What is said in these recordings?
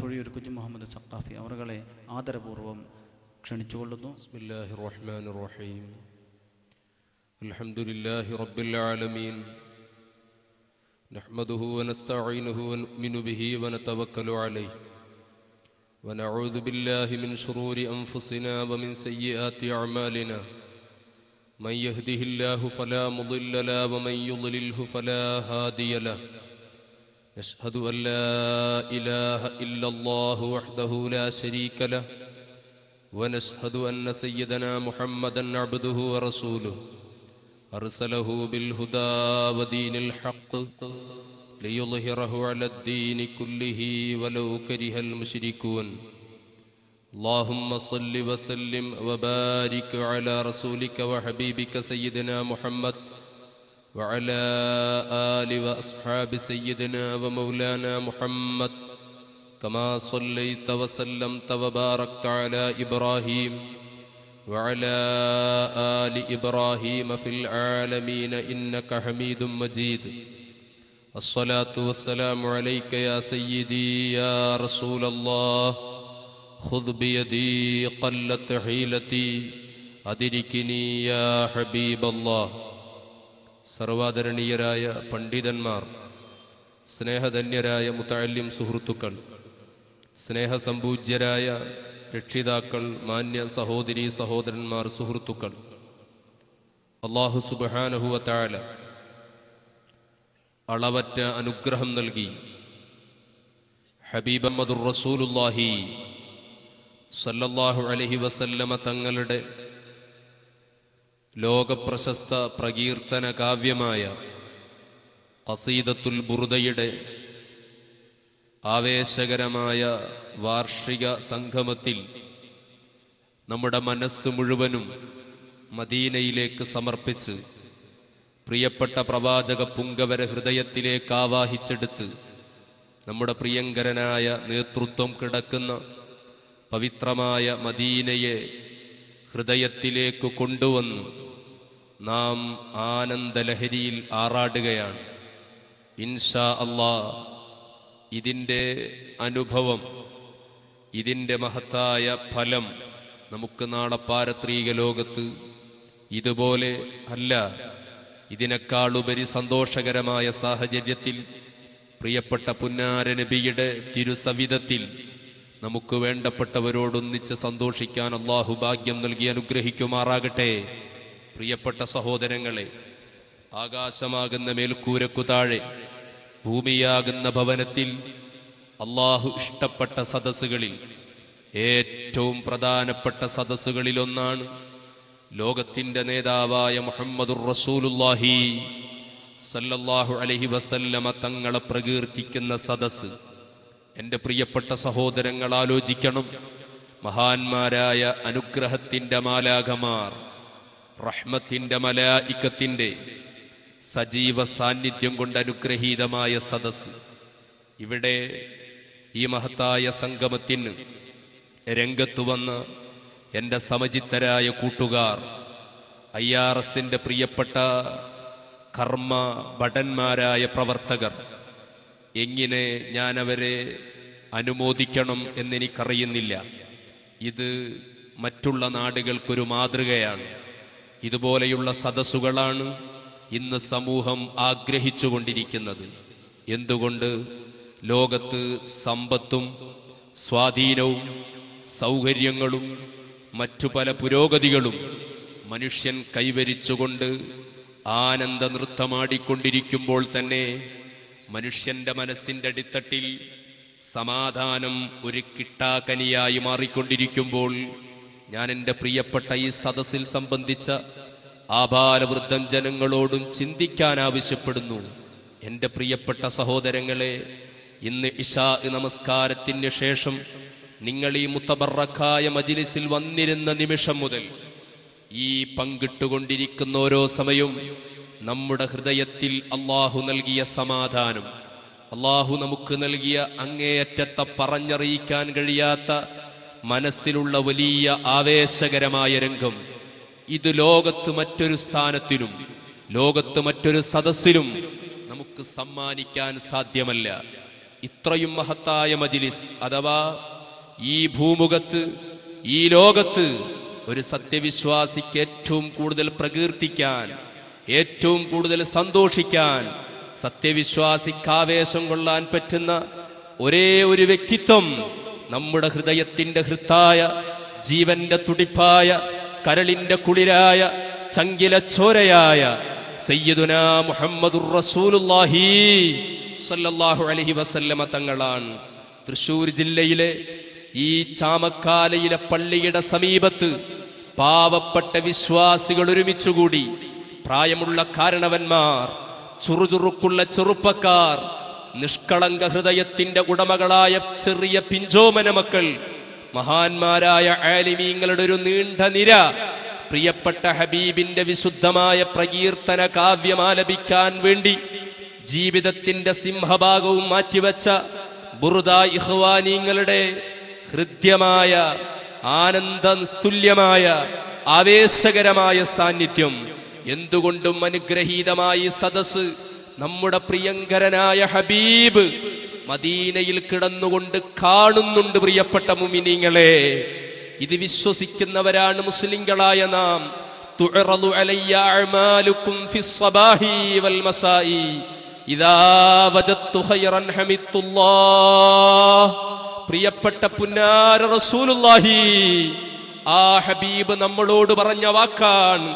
തൊഴിയൂർ കുഞ്ഞു മുഹമ്മദ് സഖാഫി അവരുടെ ആദരപൂർവ്വം ക്ഷണിച്ചുകൊള്ളുന്നു. ബിസ്മില്ലാഹിർ റഹ്മാനിർ റഹീം. അൽഹംദുലില്ലാഹി റബ്ബിൽ ആലമീൻ. നഹ്മദുഹു വനസ്തഈനുഹു വനുഅ്മിനു ബിഹി വനതവക്കലു അലൈഹി വനഊദു ബില്ലാഹി മിൻ ശുറൂരി അൻഫുസിനാ വമിൻ സയ്യിആതി അഅ്മാലിനാ. മൻ യഹ്ദിഹില്ലാഹു ഫലാ മുളില്ല ലഹു വമൻ യുളിൽഹു ഫലാ ഹാദിയ ലഹു. നശ്ഹദു അൻ ലാ ഇലാഹ ഇല്ലല്ലാഹു വഹ്ദഹു ലാ ശരീക ലഹു ونشهد أن سيدنا محمدًا عبده ورسوله أرسله بالهدى ودين الحق ليظهره على الدين كله ولو كره المشركون. اللهم صل وسلم وبارك على رسولك وحبيبك سيدنا محمد وعلى آل وأصحاب سيدنا ومولانا محمد كما صليت وسلمت وباركت على إبراهيم وعلى آل إبراهيم في العالمين إنك حميد مجيد. الصلاة والسلام عليك يا سيدي يا رسول الله. خذ بيدي قلت حيلتي أدركني يا حبيب الله. സർവാദരണീയരായ പണ്ഡിതന്മാർ, സ്നേഹധന്യരായ മുതഅല്ലിം സുഹൃത്തുക്കൾ, സ്നേഹസമ്പൂജ്യരായ രക്ഷിതാക്കൾ, മാന്യ സഹോദരീ സഹോദരന്മാർ, സുഹൃത്തുക്കൾ, അല്ലാഹു സുബ്ഹാനഹു വ തആല അളവറ്റ അനുഗ്രഹം നൽകി ഹബീബ് മുഹമ്മദുർ റസൂലുള്ളാഹി സല്ലല്ലാഹു അലൈഹി വസല്ലമ തങ്ങളുടെ ലോകപ്രശസ്ത പ്രകീർത്തന കാവ്യമായ ഖസീദത്തുൽ ബുർദയുടെ ആവേശകരമായ വാർഷിക സംഗമത്തിൽ നമ്മുടെ മനസ്സ് മുഴുവനും മദീനയിലേക്ക് സമർപ്പിച്ച് പ്രിയപ്പെട്ട പ്രവാചക പുങ്കവര ഹൃദയത്തിലേക്ക് ആവാഹിച്ചെടുത്ത് നമ്മുടെ പ്രിയങ്കരനായ നേതൃത്വം കിടക്കുന്ന പവിത്രമായ മദീനയെ ഹൃദയത്തിലേക്ക് കൊണ്ടുവന്ന് നാം ആനന്ദലഹരിയിൽ ആറാടുകയാണ്. ഇൻഷാ അല്ലാഹ് ഇതിൻ്റെ അനുഭവം, ഇതിൻ്റെ മഹത്തായ ഫലം നമുക്ക് നാളെ പാരത്രിക ലോകത്ത് ഇതുപോലെ അല്ല, ഇതിനേക്കാളുപരി സന്തോഷകരമായ സാഹചര്യത്തിൽ പ്രിയപ്പെട്ട പുന്നാര നബിയുടെ തിരുസവിധത്തിൽ നമുക്ക് വേണ്ടപ്പെട്ടവരോടൊന്നിച്ച് സന്തോഷിക്കാൻ അല്ലാഹു ഭാഗ്യം നൽകി അനുഗ്രഹിക്കുമാറാകട്ടെ. പ്രിയപ്പെട്ട സഹോദരങ്ങളെ, ആകാശമാകുന്ന മേൽക്കൂരക്കു താഴെ ഭൂമിയാകുന്ന ഭവനത്തിൽ അല്ലാഹു ഇഷ്ടപ്പെട്ട സദസ്സുകളിൽ ഏറ്റവും പ്രധാനപ്പെട്ട സദസ്സുകളിലൊന്നാണ് ലോകത്തിൻ്റെ നേതാവായ മുഹമ്മദുർ റസൂലുള്ളാഹി സല്ലല്ലാഹു അലൈഹി വസല്ലമ തങ്ങളെ പ്രകീർത്തിക്കുന്ന സദസ്സ്. എൻ്റെ പ്രിയപ്പെട്ട സഹോദരങ്ങൾ ആലോചിക്കണം, മഹാന്മാരായ അനുഗ്രഹത്തിൻ്റെ മാലാഖമാർ, റഹ്മത്തിൻ്റെ മലായികത്തിൻ്റെ സജീവ സാന്നിധ്യം കൊണ്ട് അനുഗ്രഹീതമായ സദസ്സ്. ഇവിടെ ഈ മഹത്തായ സംഗമത്തിന് രംഗത്തു വന്ന എൻ്റെ സമചിത്തരായ കൂട്ടുകാർ, IRSൻ്റെ പ്രിയപ്പെട്ട കർമ്മ ഭടന്മാരായ പ്രവർത്തകർ, എങ്ങനെ ഞാനവരെ അനുമോദിക്കണം എന്നെനിക്കറിയുന്നില്ല. ഇത് മറ്റുള്ള നാടുകൾക്കൊരു മാതൃകയാണ്. ഇതുപോലെയുള്ള സദസ്സുകളാണ് ഇന്ന് സമൂഹം ആഗ്രഹിച്ചുകൊണ്ടിരിക്കുന്നത്. എന്തുകൊണ്ട്? ലോകത്ത് സമ്പത്തും സ്വാധീനവും സൗകര്യങ്ങളും മറ്റു പല പുരോഗതികളും മനുഷ്യൻ കൈവരിച്ചുകൊണ്ട് ആനന്ദ നൃത്തമാടിക്കൊണ്ടിരിക്കുമ്പോൾ തന്നെ മനുഷ്യന്റെ മനസ്സിന്റെ അടിത്തട്ടിൽ സമാധാനം ഒരു കിട്ടാക്കനിയായി മാറിക്കൊണ്ടിരിക്കുമ്പോൾ ഞാൻ എൻ്റെ പ്രിയപ്പെട്ട ഈ സദസ്സിൽ സംബന്ധിച്ച ആബാലവൃദ്ധം ജനങ്ങളോടും ചിന്തിക്കാൻ ആവശ്യപ്പെടുന്നു. എൻ്റെ പ്രിയപ്പെട്ട സഹോദരങ്ങളെ, ഇന്ന് ഇശാ നമസ്കാരത്തിന് ശേഷം നിങ്ങൾ ഈ മുത്തബറക്കായ മജ്ലിസിൽ വന്നിരുന്ന നിമിഷം മുതൽ ഈ പങ്കിട്ടുകൊണ്ടിരിക്കുന്ന ഓരോ സമയവും നമ്മുടെ ഹൃദയത്തിൽ അല്ലാഹു നൽകിയ സമാധാനം, അല്ലാഹു നമുക്ക് നൽകിയ അങ്ങേയറ്റത്തെ പറഞ്ഞറിയിക്കാൻ കഴിയാത്ത മനസ്സിലുള്ള വലിയ ആവേശകരമായ രംഗം, ഇത് ലോകത്ത് മറ്റൊരു സ്ഥാനത്തിനും ലോകത്ത് മറ്റൊരു സദസ്സിലും നമുക്ക് സമ്മാനിക്കാൻ സാധ്യമല്ല. ഇത്രയും മഹത്തായ മജ്ലിസ് അഥവാ ഈ ഭൂമുഖത്ത്, ഈ ലോകത്ത് ഒരു സത്യവിശ്വാസിക്ക് ഏറ്റവും കൂടുതൽ പ്രകീർത്തിക്കാൻ, ഏറ്റവും കൂടുതൽ സന്തോഷിക്കാൻ, സത്യവിശ്വാസിക്ക് ആവേശം കൊള്ളാൻ പറ്റുന്ന ഒരേ ഒരു വ്യക്തിത്വം നമ്മുടെ ഹൃദയത്തിന്റെ ഹൃത്തായ, ജീവന്റെ തുടിപ്പായ, കരളിന്റെ കുളിരായ, ചങ്കില ചോരയായ സയ്യിദുനാ മുഹമ്മദുർ റസൂലുള്ളാഹി സല്ലല്ലാഹു അലൈഹി വസല്ലമ തങ്ങളാണ്. തൃശ്ശൂർ ജില്ലയിലെ ഈ ചാമക്കാലയിലെ പള്ളിയുടെ സമീപത്ത് പാവപ്പെട്ട വിശ്വാസികൾ ഒരുമിച്ചുകൂടി, പ്രായമുള്ള കാരണവന്മാർ, ചുറുചുറുക്കുള്ള ചെറുപ്പക്കാർ, നിഷ്കളങ്ക ഹൃദയത്തിന്റെ ഉടമകളായ ചെറിയ പിഞ്ചോമന മക്കൾ, മഹാന്മാരായ ആലിമീങ്ങളുടെ ഒരു നീണ്ട നിര പ്രിയപ്പെട്ട ഹബീബിന്റെ വിശുദ്ധമായ പ്രകീർത്തന കാവ്യം ആലപിക്കാൻ വേണ്ടി ജീവിതത്തിന്റെ സിംഹഭാഗവും മാറ്റിവെച്ച ബുറുദ ഇഖ്വാനീങ്ങളുടെ ഹൃദ്യമായ, ആനന്ദതുല്യമായ, ആവേശകരമായ സാന്നിധ്യം, എന്തുകൊണ്ടും അനുഗ്രഹീതമായ സദസ് നമ്മുടെ പ്രിയങ്കരനായ ഹബീബ് മദീനയിൽ കിടന്നുകൊണ്ട് കാണുന്നുണ്ട്. പ്രിയപ്പെട്ട മുഅ്മിനീങ്ങളെ, ഇത് വിശ്വസിക്കുന്നവരാണ് മുസ്ലിങ്ങളായ നാം. തുഅറദു അലയ്യ അഅമാലുകും ഫിസ്സബാഹി വൽ മസാഇ ഇദാ വജദ്തു ഖൈറൻ ഹമിദുല്ലാഹ്. പ്രിയപ്പെട്ട പുന്നാര റസൂലുള്ളാഹി, ആ ഹബീബ് നമ്മളോട് പറഞ്ഞ വാക്കാണ്.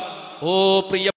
ഓ പ്രിയ